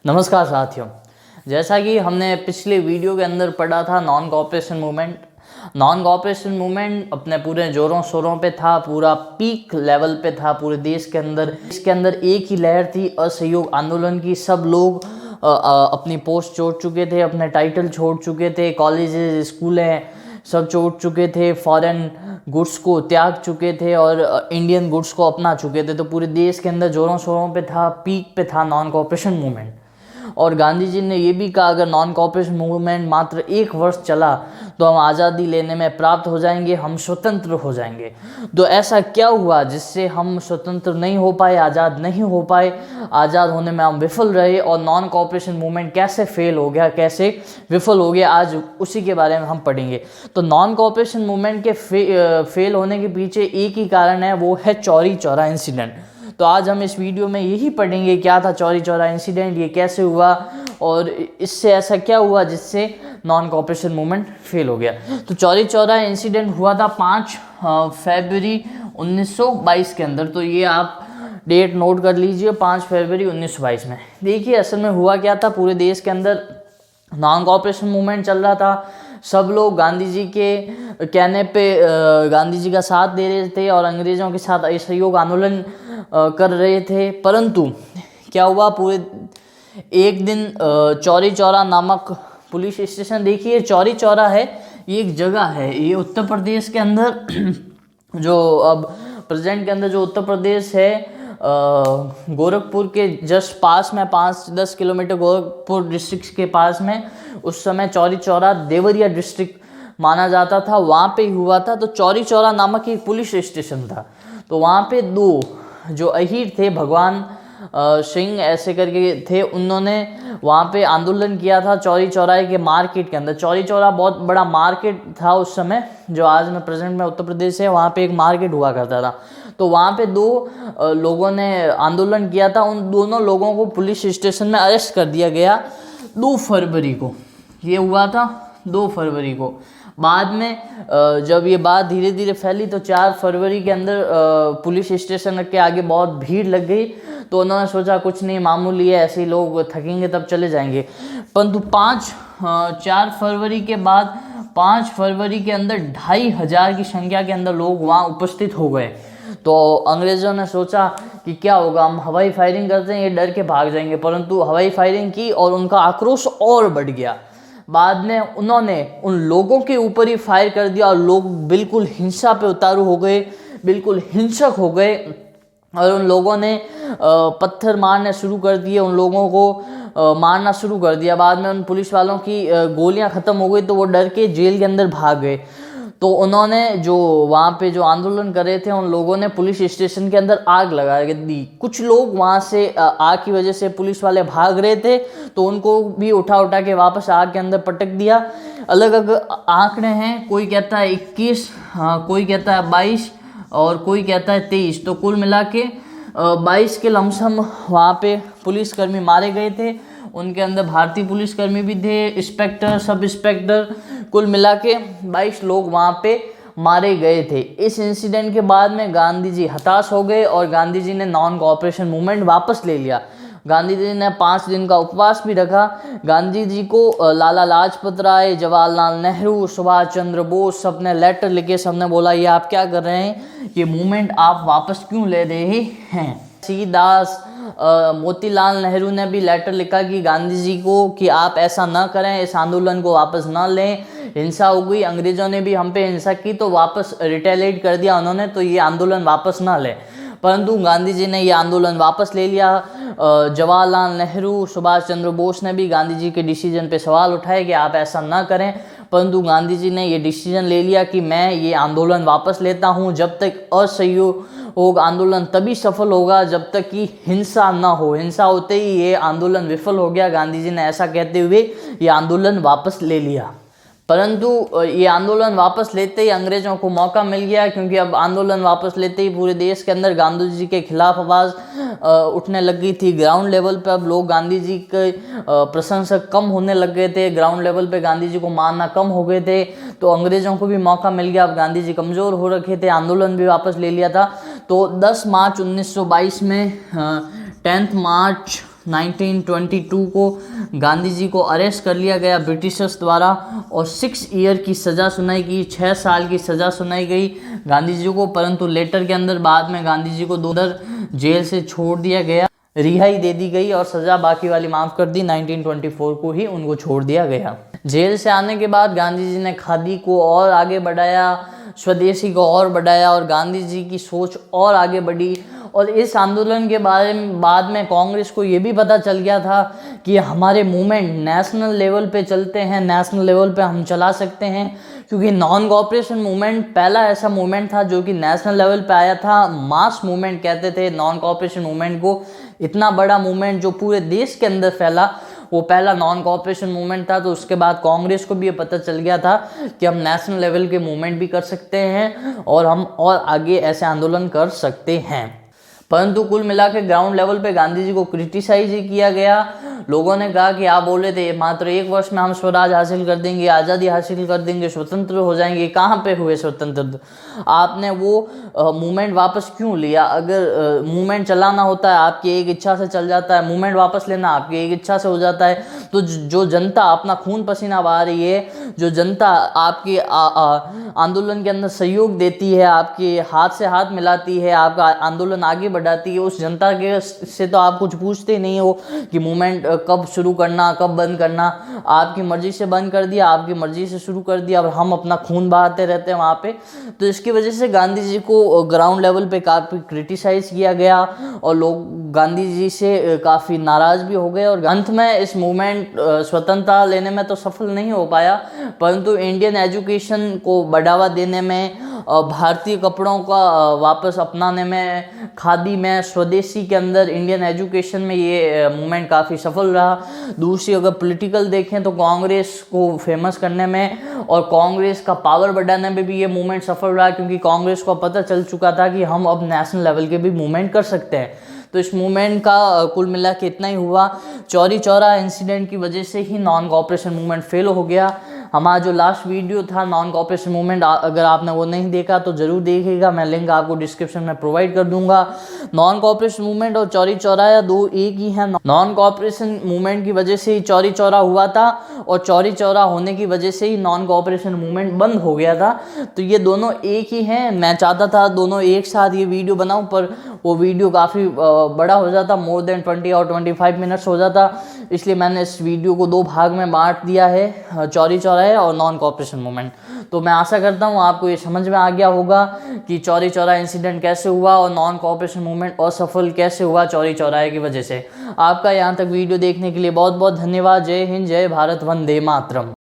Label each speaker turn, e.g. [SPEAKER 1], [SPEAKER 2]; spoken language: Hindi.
[SPEAKER 1] नमस्कार साथियों, जैसा कि हमने पिछले वीडियो के अंदर पढ़ा था नॉन कोऑपरेशन मूवमेंट अपने पूरे जोरों शोरों पे था, पूरा पीक लेवल पे था पूरे देश के अंदर। इसके अंदर एक ही लहर थी, असहयोग आंदोलन की। सब लोग अपनी पोस्ट छोड़ चुके थे, अपने टाइटल छोड़ चुके थे, कॉलेजेस स्कूलें सब छोड़ चुके थे, फॉरेन गुड्स को त्याग चुके थे और इंडियन गुड्स को अपना चुके थे। तो पूरे देश के अंदर जोरों शोरों पे था, पीक पे था नॉन कोऑपरेशन मूवमेंट। और गांधी जी ने ये भी कहा, अगर नॉन कोऑपरेशन मूवमेंट मात्र 1 वर्ष चला तो हम आज़ादी लेने में प्राप्त हो जाएंगे, हम स्वतंत्र हो जाएंगे। तो ऐसा क्या हुआ जिससे हम स्वतंत्र नहीं हो पाए, आज़ाद नहीं हो पाए, आज़ाद होने में हम विफल रहे? और नॉन कोऑपरेशन मूवमेंट कैसे फेल हो गया, कैसे विफल हो गया, आज उसी के बारे में हम पढ़ेंगे। तो नॉन कोऑपरेशन मूवमेंट के फेल होने के पीछे एक ही कारण है, वो है चौरी चौरा इंसिडेंट। तो आज हम इस वीडियो में यही पढ़ेंगे, क्या था चौरी चौरा इंसिडेंट, ये कैसे हुआ और इससे ऐसा क्या हुआ जिससे नॉन कोऑपरेशन मूवमेंट फेल हो गया। तो चौरी चौरा इंसिडेंट हुआ था 5 फरवरी 1922 के अंदर। तो ये आप डेट नोट कर लीजिए, 5 फरवरी 1922 में। देखिए असल में हुआ क्या था, पूरे देश के अंदर नॉन कोऑपरेशन मूवमेंट चल रहा था। सब लोग गांधी जी के कहने पे गांधी जी का साथ दे रहे थे और अंग्रेज़ों के साथ असहयोग आंदोलन कर रहे थे। परंतु क्या हुआ, पूरे एक दिन चौरी चौरा नामक पुलिस स्टेशन, देखिए चौरी चौरा है, ये एक जगह है, ये उत्तर प्रदेश के अंदर जो अब प्रेजेंट के अंदर जो उत्तर प्रदेश है, गोरखपुर के जस्ट पास में, 5-10 किलोमीटर गोरखपुर डिस्ट्रिक्ट के पास में उस समय चौरी चौरा देवरिया डिस्ट्रिक्ट माना जाता था, वहाँ पे हुआ था। तो चौरी चौरा नामक एक पुलिस स्टेशन था। तो वहाँ पे 2 जो अहीर थे, भगवान सिंह ऐसे करके थे, उन्होंने वहाँ पे आंदोलन किया था चौरी चौराहे के मार्केट के अंदर। चौरी चौरा बहुत बड़ा मार्केट था उस समय, जो आज में प्रेजेंट में उत्तर प्रदेश है, वहाँ पे एक मार्केट हुआ करता था। तो वहाँ पे 2 लोगों ने आंदोलन किया था, उन दोनों लोगों को पुलिस स्टेशन में अरेस्ट कर दिया गया 2 फरवरी को। ये हुआ था 2 फरवरी को। बाद में जब ये बात धीरे धीरे फैली तो 4 फरवरी के अंदर पुलिस स्टेशन के आगे बहुत भीड़ लग गई। तो उन्होंने सोचा कुछ नहीं, मामूली है, ऐसे ही लोग थकेंगे तब चले जाएंगे। परंतु 4 फरवरी के बाद 5 फरवरी के अंदर 2500 की संख्या के अंदर लोग वहाँ उपस्थित हो गए। तो अंग्रेज़ों ने सोचा कि क्या होगा, हम हवाई फायरिंग करते हैं, ये डर के भाग जाएंगे। परंतु हवाई फायरिंग की और उनका आक्रोश और बढ़ गया। बाद में उन्होंने उन लोगों के ऊपर ही फायर कर दिया और लोग बिल्कुल हिंसा पे उतारू हो गए, बिल्कुल हिंसक हो गए और उन लोगों ने पत्थर मारने शुरू कर दिए, उन लोगों को मारना शुरू कर दिया। बाद में उन पुलिस वालों की गोलियां ख़त्म हो गई तो वो डर के जेल के अंदर भाग गए। तो उन्होंने जो वहाँ पे जो आंदोलन कर रहे थे, उन लोगों ने पुलिस स्टेशन के अंदर आग लगा दी। कुछ लोग वहाँ से आग की वजह से, पुलिस वाले भाग रहे थे तो उनको भी उठा के वापस आग के अंदर पटक दिया। अलग अलग आंकड़े हैं, कोई कहता है 21, कोई कहता है 22 और कोई कहता है 23। तो कुल मिला के 22 के लमसम वहाँ पे पुलिसकर्मी मारे गए थे। उनके अंदर भारतीय पुलिसकर्मी भी थे, इंस्पेक्टर, सब इंस्पेक्टर, कुल मिला के 22 लोग वहाँ पे मारे गए थे। इस इंसिडेंट के बाद में गांधी जी हताश हो गए और गांधी जी ने नॉन कोऑपरेशन मूवमेंट वापस ले लिया। गांधी जी ने 5 दिन का उपवास भी रखा। गांधी जी को लाला लाजपत राय, जवाहरलाल नेहरू, सुभाष चंद्र बोस सब ने लेटर लिखे, सबने बोला ये आप क्या कर रहे हैं, ये मूवमेंट आप वापस क्यों ले रहे हैं। सी दास, मोतीलाल नेहरू ने भी लेटर लिखा कि गांधी जी को कि आप ऐसा ना करें, इस आंदोलन को वापस ना लें, हिंसा हो गई, अंग्रेज़ों ने भी हम पे हिंसा की तो वापस रिटेलिएट कर दिया उन्होंने, तो ये आंदोलन वापस ना लें। परंतु गांधी जी ने ये आंदोलन वापस ले लिया। जवाहरलाल नेहरू, सुभाष चंद्र बोस ने भी गांधी जी के डिसीजन पे सवाल उठाए कि आप ऐसा ना करें, परंतु गांधी जी ने ये डिसीजन ले लिया कि मैं ये आंदोलन वापस लेता हूँ। जब तक असहयोग आंदोलन तभी सफल होगा जब तक कि हिंसा ना हो, हिंसा होते ही ये आंदोलन विफल हो गया। गांधी जी ने ऐसा कहते हुए ये आंदोलन वापस ले लिया। परंतु ये आंदोलन वापस लेते ही अंग्रेज़ों को मौका मिल गया, क्योंकि अब आंदोलन वापस लेते ही पूरे देश के अंदर गांधी जी के खिलाफ आवाज़ उठने लग गई थी। ग्राउंड लेवल पे अब लोग गांधी जी के प्रशंसक कम होने लग गए थे, ग्राउंड लेवल पे गांधी जी को मानना कम हो गए थे। तो अंग्रेज़ों को भी मौका मिल गया, अब गांधी जी कमज़ोर हो रखे थे, आंदोलन भी वापस ले लिया था। तो 10 मार्च 1922 में 10 मार्च 1922 को गांधी जी को अरेस्ट कर लिया गया ब्रिटिशर्स द्वारा और 6 ईयर की सज़ा सुनाई गई, 6 साल की सज़ा सुनाई गई गांधी जी को। परंतु लेटर के अंदर बाद में गांधी जी को दोबारा जेल से छोड़ दिया गया, रिहाई दे दी गई और सज़ा बाकी वाली माफ़ कर दी। 1924 को ही उनको छोड़ दिया गया। जेल से आने के बाद गांधी जी ने खादी को और आगे बढ़ाया, स्वदेशी को और बढ़ाया और गांधी जी की सोच और आगे बढ़ी। और इस आंदोलन के बारे में बाद में कांग्रेस को ये भी पता चल गया था कि हमारे मूवमेंट नेशनल लेवल पे चलते हैं, नेशनल लेवल पे हम चला सकते हैं, क्योंकि नॉन कोऑपरेशन मूवमेंट पहला ऐसा मूवमेंट था जो कि नेशनल लेवल पे आया था। मास मूवमेंट कहते थे नॉन कोऑपरेशन मूवमेंट को। इतना बड़ा मूवमेंट जो पूरे देश के अंदर फैला वो पहला नॉन कोऑपरेशन मूवमेंट था। तो उसके बाद कांग्रेस को भी ये पता चल गया था कि हम नेशनल लेवल के मूवमेंट भी कर सकते हैं और हम और आगे ऐसे आंदोलन कर सकते हैं। परंतु कुल मिला के ग्राउंड लेवल पे गांधी जी को क्रिटिसाइज ही किया गया। लोगों ने कहा कि आप बोले थे मात्र 1 वर्ष में हम स्वराज हासिल कर देंगे, आज़ादी हासिल कर देंगे, स्वतंत्र हो जाएंगे। कहाँ पे हुए स्वतंत्र? आपने वो मूवमेंट वापस क्यों लिया? अगर मूवमेंट चलाना होता है आपकी एक इच्छा से चल जाता है, मूवमेंट वापस लेना आपकी एक इच्छा से हो जाता है। तो जो जनता अपना खून पसीना बहा रही है, जो जनता आपके आंदोलन के अंदर सहयोग देती है, आपके हाथ से हाथ मिलाती है, आपका आंदोलन आगे बढ़ाती है, उस जनता के से तो आप कुछ पूछते नहीं हो कि मूवमेंट कब शुरू करना, कब बंद करना। आपकी मर्जी से बंद कर दिया, आपकी मर्जी से शुरू कर दिया और हम अपना खून बहाते रहते हैं वहाँ पे। तो इसकी वजह से गांधी जी को ग्राउंड लेवल पे काफ़ी क्रिटिसाइज किया गया और लोग गांधी जी से काफ़ी नाराज़ भी हो गए। और अंत में इस मूवमेंट स्वतंत्रता लेने में तो सफल नहीं हो पाया, परंतु इंडियन एजुकेशन को बढ़ावा देने में, भारतीय कपड़ों का वापस अपनाने में, खादी में, स्वदेशी के अंदर इंडियन एजुकेशन में ये मूवमेंट काफ़ी सफल रहा। दूसरी अगर पॉलिटिकल देखें तो कांग्रेस को फेमस करने में और कांग्रेस का पावर बढ़ाने में भी ये मूवमेंट सफल रहा, क्योंकि कांग्रेस को पता चल चुका था कि हम अब नेशनल लेवल के भी मूवमेंट कर सकते हैं। तो इस मूवमेंट का कुल मिला के इतना ही हुआ। चौरी चौरा इंसिडेंट की वजह से ही नॉन कोऑपरेशन मूवमेंट फेल हो गया। हमारा जो लास्ट वीडियो था नॉन कोऑपरेशन मूवमेंट, अगर आपने वो नहीं देखा तो ज़रूर देखिएगा, मैं लिंक आपको डिस्क्रिप्शन में प्रोवाइड कर दूंगा। नॉन कोऑपरेशन मूवमेंट और चौरी चौरा दो एक ही हैं। नॉन कोऑपरेशन मूवमेंट की वजह से ही चौरी चौरा हुआ था और चौरी चौरा होने की वजह से ही नॉन कोऑपरेशन मूवमेंट बंद हो गया था। तो ये दोनों एक ही हैं। मैं चाहता था दोनों एक साथ ये वीडियो बनाऊँ, पर वो वीडियो काफ़ी बड़ा हो जाता, मोर देन 20 और 25 मिनट्स हो जाता, इसलिए मैंने इस वीडियो को 2 भाग में बांट दिया है, चौरी चौरा और नॉन कोऑपरेशन मूवमेंट। तो मैं आशा करता हूँ आपको ये समझ में आ गया होगा कि चौरी चौरा इंसिडेंट कैसे हुआ और नॉन कोऑपरेशन मूवमेंट असफल कैसे हुआ चौरी चौराहे की वजह से। आपका यहाँ तक वीडियो देखने के लिए बहुत बहुत धन्यवाद। जय हिंद, जय भारत, वंदे मातरम।